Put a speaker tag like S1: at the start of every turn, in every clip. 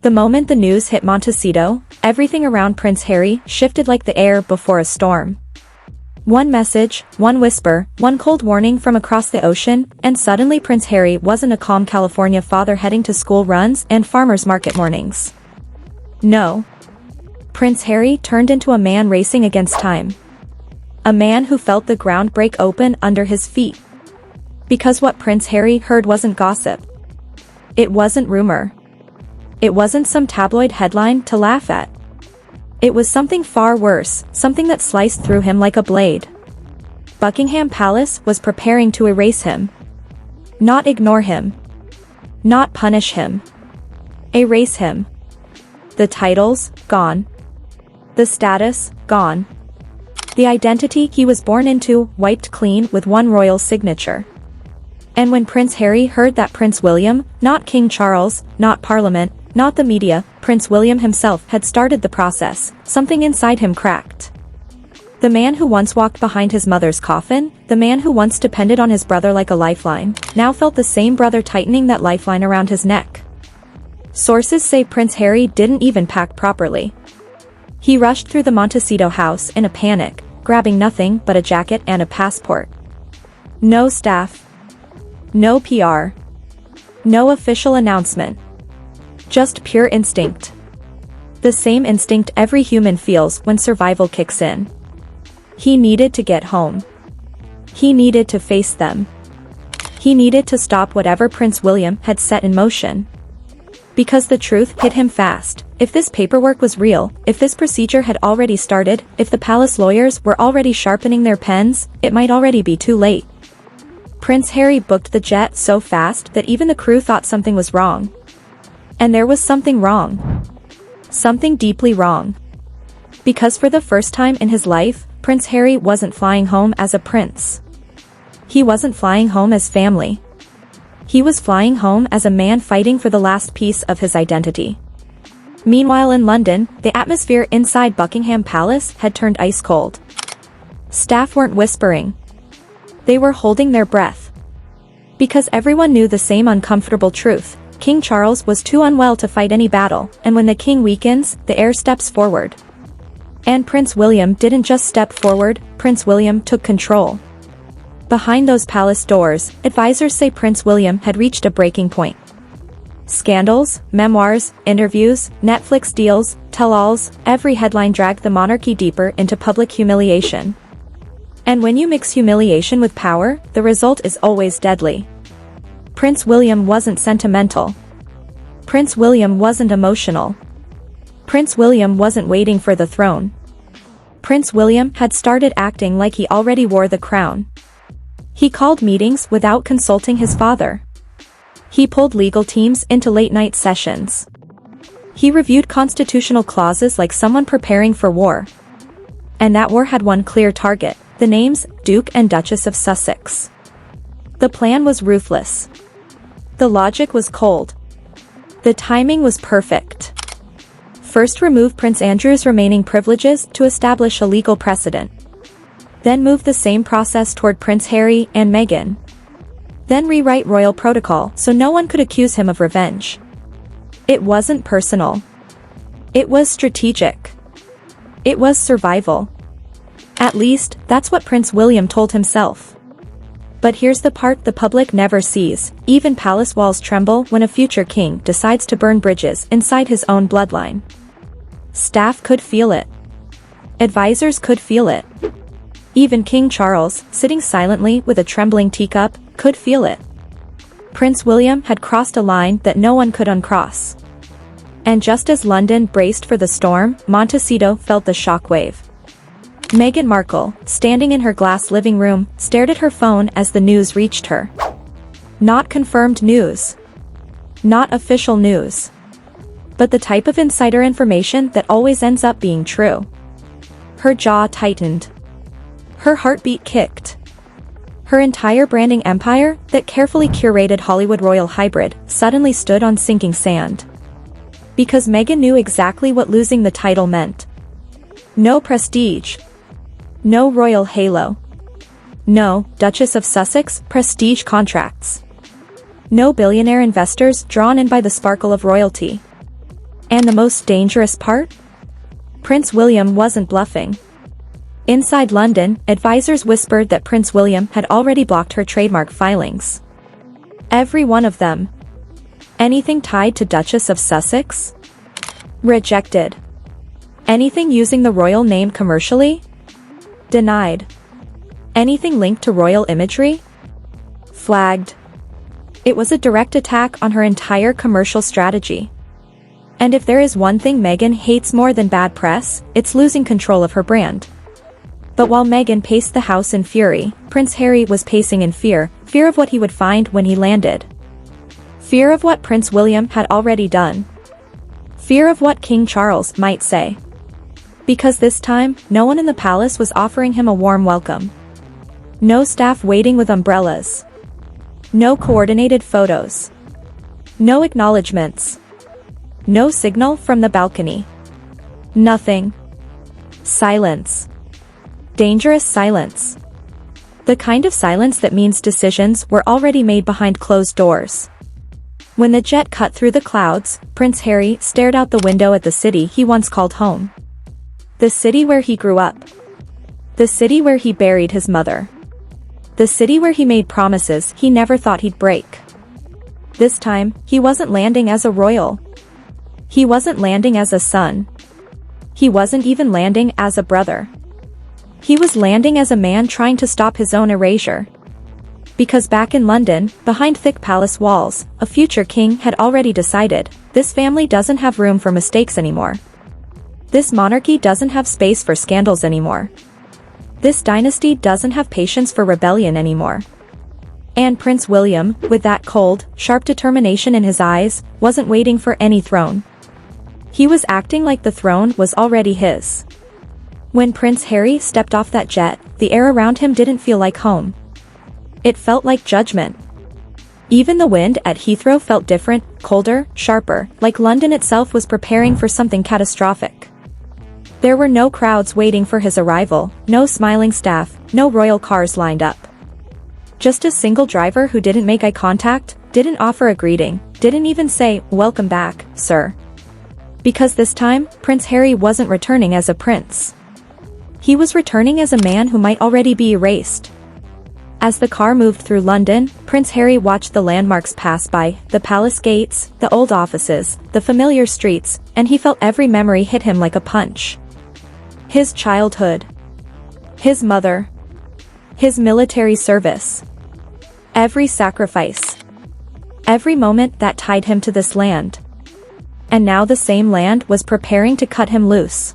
S1: The moment the news hit Montecito, everything around Prince Harry shifted like the air before a storm. One message, one whisper, one cold warning from across the ocean, and suddenly Prince Harry wasn't a calm California father heading to school runs and farmers market mornings. No. Prince Harry turned into a man racing against time. A man who felt the ground break open under his feet. Because what Prince Harry heard wasn't gossip. It wasn't rumor. It wasn't some tabloid headline to laugh at. It was something far worse, something that sliced through him like a blade. Buckingham Palace was preparing to erase him. Not ignore him. Not punish him. Erase him. The titles, gone. The status, gone. The identity he was born into, wiped clean with one royal signature. And when Prince Harry heard that Prince William, not King Charles, not Parliament, not the media, Prince William himself had started the process, something inside him cracked. The man who once walked behind his mother's coffin, the man who once depended on his brother like a lifeline, now felt the same brother tightening that lifeline around his neck. Sources say Prince Harry didn't even pack properly. He rushed through the Montecito house in a panic, grabbing nothing but a jacket and a passport. No staff. No PR. No official announcement. Just pure instinct. The same instinct every human feels when survival kicks in. He needed to get home. He needed to face them. He needed to stop whatever Prince William had set in motion. Because the truth hit him fast. If this paperwork was real, if this procedure had already started, if the palace lawyers were already sharpening their pens, it might already be too late. Prince Harry booked the jet so fast that even the crew thought something was wrong. And there was something wrong. Something deeply wrong. Because for the first time in his life, Prince Harry wasn't flying home as a prince. He wasn't flying home as family. He was flying home as a man fighting for the last piece of his identity. Meanwhile in London, the atmosphere inside Buckingham Palace had turned ice cold. Staff weren't whispering. They were holding their breath. Because everyone knew the same uncomfortable truth. King Charles was too unwell to fight any battle, and when the king weakens, the heir steps forward. And Prince William didn't just step forward, Prince William took control. Behind those palace doors, advisors say Prince William had reached a breaking point. Scandals, memoirs, interviews, Netflix deals, tell-alls, every headline dragged the monarchy deeper into public humiliation. And when you mix humiliation with power, the result is always deadly. Prince William wasn't sentimental. Prince William wasn't emotional. Prince William wasn't waiting for the throne. Prince William had started acting like he already wore the crown. He called meetings without consulting his father. He pulled legal teams into late-night sessions. He reviewed constitutional clauses like someone preparing for war. And that war had one clear target, the names, Duke and Duchess of Sussex. The plan was ruthless. The logic was cold. The timing was perfect. First remove Prince Andrew's remaining privileges to establish a legal precedent. Then move the same process toward Prince Harry and Meghan. Then rewrite royal protocol so no one could accuse him of revenge. It wasn't personal. It was strategic. It was survival. At least, that's what Prince William told himself. But here's the part the public never sees. Even palace walls tremble when a future king decides to burn bridges inside his own bloodline. Staff could feel it. Advisors could feel it. Even King Charles, sitting silently with a trembling teacup, could feel it. Prince William had crossed a line that no one could uncross. And just as London braced for the storm, Montecito felt the shockwave. Meghan Markle, standing in her glass living room, stared at her phone as the news reached her. Not confirmed news. Not official news. But the type of insider information that always ends up being true. Her jaw tightened. Her heartbeat kicked. Her entire branding empire, that carefully curated Hollywood royal hybrid, suddenly stood on sinking sand. Because Meghan knew exactly what losing the title meant. No prestige. No royal halo. No Duchess of Sussex prestige contracts. No billionaire investors drawn in by the sparkle of royalty. And the most dangerous part? Prince William wasn't bluffing. Inside London, advisors whispered that Prince William had already blocked her trademark filings. Every one of them. Anything tied to Duchess of Sussex? Rejected. Anything using the royal name commercially? Denied. Anything linked to royal imagery? Flagged. It was a direct attack on her entire commercial strategy. And if there is one thing Meghan hates more than bad press, it's losing control of her brand. But while Meghan paced the house in fury, Prince Harry was pacing in fear of what he would find when he landed. Fear of what Prince William had already done. Fear of what King Charles might say. Because this time, no one in the palace was offering him a warm welcome. No staff waiting with umbrellas. No coordinated photos. No acknowledgements. No signal from the balcony. Nothing. Silence. Dangerous silence. The kind of silence that means decisions were already made behind closed doors. When the jet cut through the clouds, Prince Harry stared out the window at the city he once called home. The city where he grew up. The city where he buried his mother. The city where he made promises he never thought he'd break. This time, he wasn't landing as a royal. He wasn't landing as a son. He wasn't even landing as a brother. He was landing as a man trying to stop his own erasure. Because back in London, behind thick palace walls, a future king had already decided, this family doesn't have room for mistakes anymore. This monarchy doesn't have space for scandals anymore. This dynasty doesn't have patience for rebellion anymore. And Prince William, with that cold, sharp determination in his eyes, wasn't waiting for any throne. He was acting like the throne was already his. When Prince Harry stepped off that jet, the air around him didn't feel like home. It felt like judgment. Even the wind at Heathrow felt different, colder, sharper, like London itself was preparing for something catastrophic. There were no crowds waiting for his arrival, no smiling staff, no royal cars lined up. Just a single driver who didn't make eye contact, didn't offer a greeting, didn't even say, "Welcome back, sir." Because this time, Prince Harry wasn't returning as a prince. He was returning as a man who might already be erased. As the car moved through London, Prince Harry watched the landmarks pass by, the palace gates, the old offices, the familiar streets, and he felt every memory hit him like a punch. His childhood. His mother. His military service. Every sacrifice. Every moment that tied him to this land. And now the same land was preparing to cut him loose.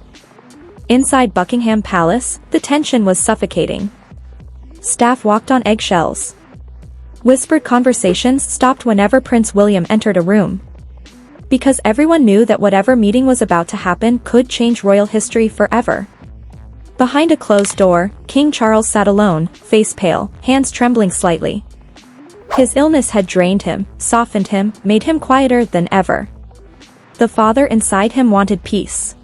S1: Inside Buckingham Palace, the tension was suffocating. Staff walked on eggshells. Whispered conversations stopped whenever Prince William entered a room. Because everyone knew that whatever meeting was about to happen could change royal history forever. Behind a closed door, King Charles sat alone, face pale, hands trembling slightly. His illness had drained him, softened him, made him quieter than ever. The father inside him wanted peace.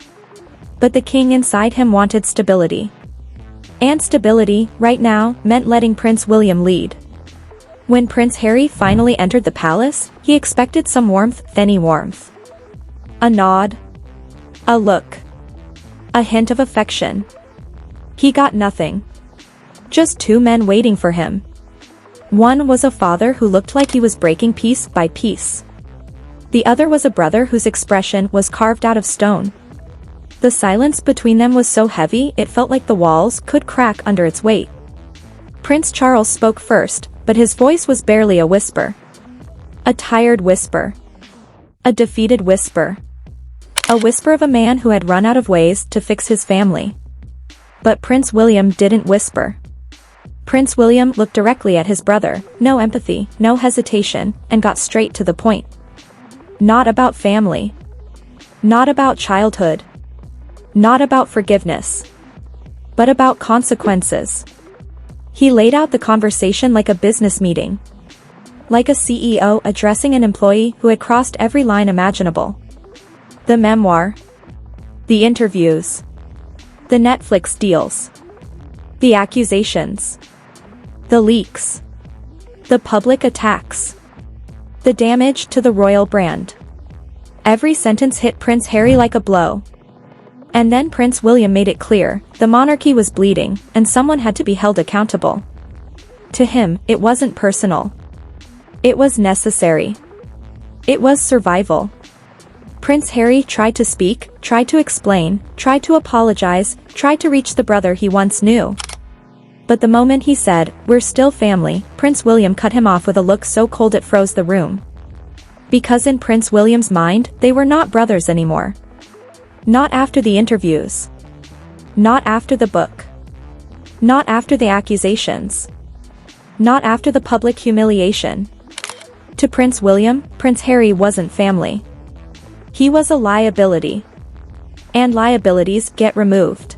S1: But the king inside him wanted stability. And stability, right now, meant letting Prince William lead. When Prince Harry finally entered the palace, he expected some warmth, any warmth. A nod. A look. A hint of affection. He got nothing. Just two men waiting for him. One was a father who looked like he was breaking piece by piece. The other was a brother whose expression was carved out of stone. The silence between them was so heavy it felt like the walls could crack under its weight. Prince Charles spoke first, but his voice was barely a whisper. A tired whisper. A defeated whisper. A whisper of a man who had run out of ways to fix his family. But Prince William didn't whisper. Prince William looked directly at his brother, no empathy, no hesitation, and got straight to the point. Not about family. Not about childhood. Not about forgiveness. But about consequences. He laid out the conversation like a business meeting. Like a CEO addressing an employee who had crossed every line imaginable. The memoir. The interviews. The Netflix deals. The accusations. The leaks. The public attacks. The damage to the royal brand. Every sentence hit Prince Harry like a blow. And then Prince William made it clear, the monarchy was bleeding, and someone had to be held accountable. To him, it wasn't personal. It was necessary. It was survival. Prince Harry tried to speak, tried to explain, tried to apologize, tried to reach the brother he once knew. But the moment he said, "We're still family," Prince William cut him off with a look so cold it froze the room. Because in Prince William's mind, they were not brothers anymore. Not after the interviews. Not after the book. Not after the accusations. Not after the public humiliation. To Prince William, Prince Harry wasn't family. He was a liability. And liabilities get removed.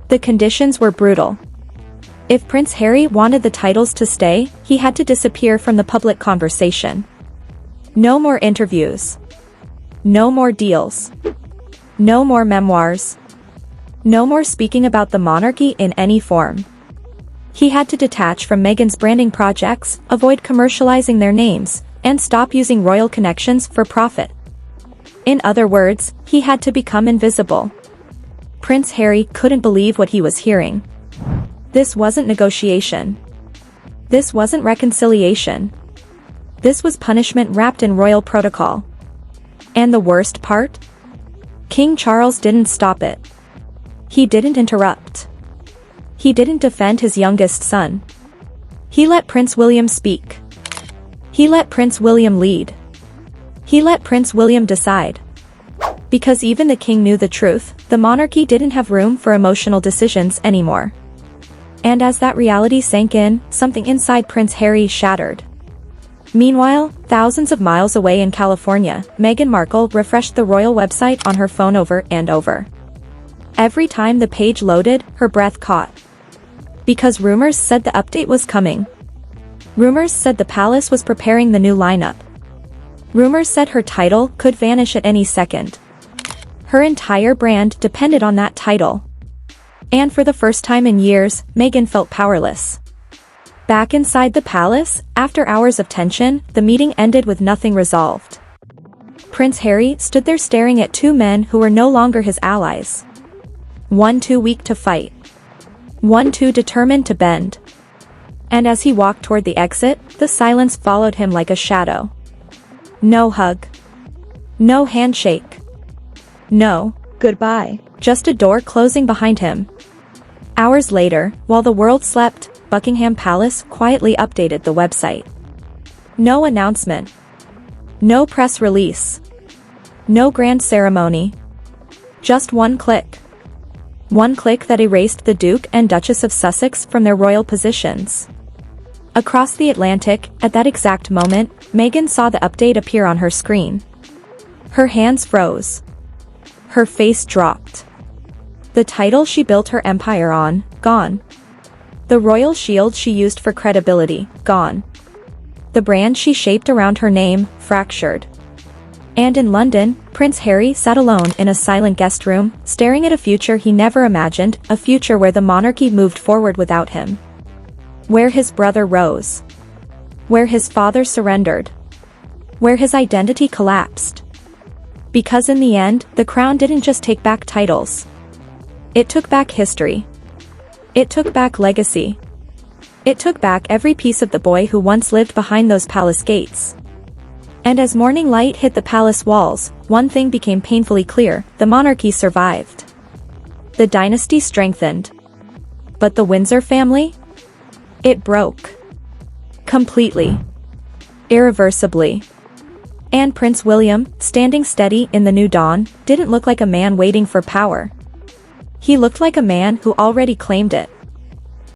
S1: The conditions were brutal. If Prince Harry wanted the titles to stay, he had to disappear from the public conversation. No more interviews. No more deals. No more memoirs. No more speaking about the monarchy in any form. He had to detach from Meghan's branding projects, avoid commercializing their names, and stop using royal connections for profit. In other words, he had to become invisible. Prince Harry couldn't believe what he was hearing. This wasn't negotiation. This wasn't reconciliation. This was punishment wrapped in royal protocol. And the worst part? King Charles didn't stop it. He didn't interrupt. He didn't defend his youngest son. He let Prince William speak. He let Prince William lead. He let Prince William decide. Because even the king knew the truth, the monarchy didn't have room for emotional decisions anymore. And as that reality sank in, something inside Prince Harry shattered. Meanwhile, thousands of miles away in California, Meghan Markle refreshed the royal website on her phone over and over. Every time the page loaded, her breath caught. Because rumors said the update was coming. Rumors said the palace was preparing the new lineup. Rumors said her title could vanish at any second. Her entire brand depended on that title. And for the first time in years, Meghan felt powerless. Back inside the palace, after hours of tension, the meeting ended with nothing resolved. Prince Harry stood there staring at two men who were no longer his allies. One too weak to fight. One too determined to bend. And as he walked toward the exit, the silence followed him like a shadow. No hug. No handshake. No goodbye. Just a door closing behind him. Hours later, while the world slept, Buckingham Palace quietly updated the website. No announcement. No press release. No grand ceremony. Just one click. One click that erased the Duke and Duchess of Sussex from their royal positions. Across the Atlantic, at that exact moment, Meghan saw the update appear on her screen. Her hands froze. Her face dropped. The title she built her empire on, gone. The royal shield she used for credibility, gone. The brand she shaped around her name, fractured. And in London, Prince Harry sat alone in a silent guest room, staring at a future he never imagined, a future where the monarchy moved forward without him. Where his brother rose. Where his father surrendered. Where his identity collapsed. Because in the end, the crown didn't just take back titles. It took back history. It took back legacy. It took back every piece of the boy who once lived behind those palace gates. And as morning light hit the palace walls, one thing became painfully clear: the monarchy survived. The dynasty strengthened. But the Windsor family? It broke. Completely. Irreversibly. And Prince William, standing steady in the new dawn, didn't look like a man waiting for power. He looked like a man who already claimed it.